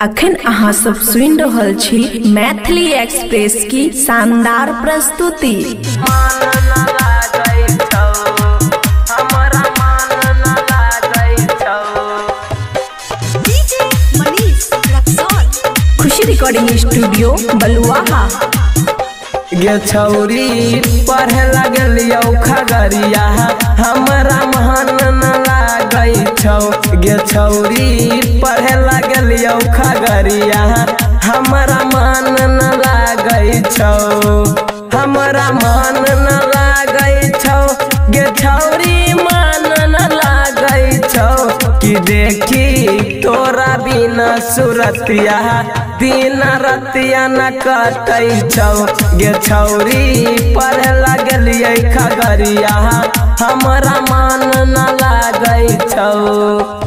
अखन अहाँ सब सुनि रहल छी मैथिली एक्सप्रेस की शानदार प्रस्तुति। खुशी रिकॉर्डिंग स्टूडियो बलुआहा। गे छौरी पढ़े लगलियौ खगड़िया हमरा मन न लागै छौ। गे छौरी पढ़े लगलियौ खगड़िया हमरा मन न लागै छौ। हमरा मन न लागै छौ। गे छौरी मन न लागै छौ। कि देखी तोरा बिना सुरतिया दिन रतिया न कटै छौ। गे छौरी पढ़े लगलियै खगड़िया हमरा मन न लागै छौ।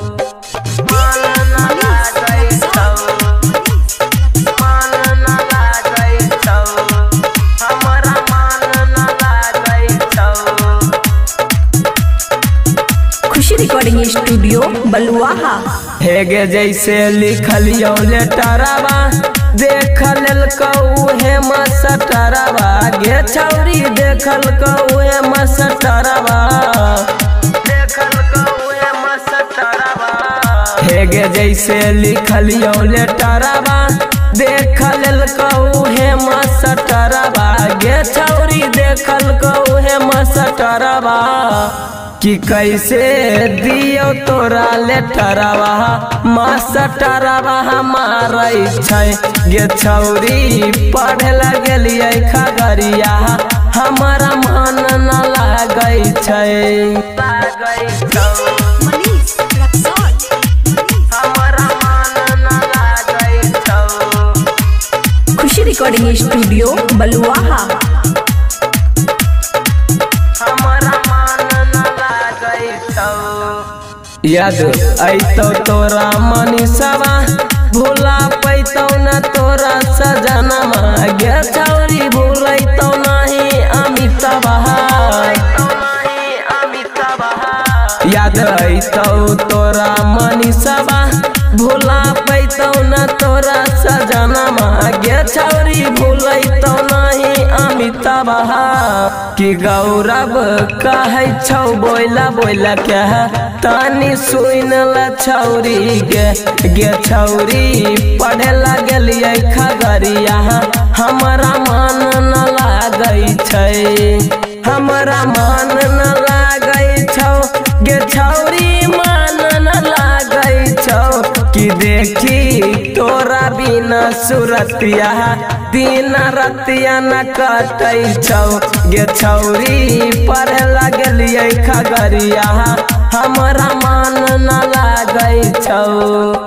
खुशी रिकॉर्डिंग स्टूडियो बलुआहा। हे गे जैसे लिखलियो लेटरवा देख लेलकौ उहे मस्टरवा। गे छौरी देखलकौ उहे मस्टरवा। हे गे जैसे लिखलियो लेटरवा देख लेलकौ उहे मस्टरवा। गे छौरी देखलकौ उहे मस्टरवा। कि कैसे दियो तोरा लेटरवा मास्टरवा मारै छै। गे छौरी पढ़े लगलियै खगड़िया हमरा मन न लागै छै। खुशी रिकॉर्डिंग स्टूडियो बलुआहा। याद अइतौ तोरा मनीषवा भूला पैतौ न तोरा सजनमा। गे छौरी भूलैतौ नहीं अमितवा। याद अइतौ तोरा मनीषवा भूला पैतौ न तोरा सजनमा। गे छौरी भूलैतौ नहीं अमितवा। कि गौरव कहै छौ बोला बोला क्या तानी सुन ल छौरी गे। गे छौरी पढ़े लगलियै खगड़िया हमरा मन न लागै छै। हमरा मन न लागै छौ। गे छौरी मन न लागै छौ। कि देखी तोरा बिना सुरतिया दिन रतिया न कटै छौ। गे छौरी पढ़े लगलियै खगड़िया हमरा मन न लागै छौ।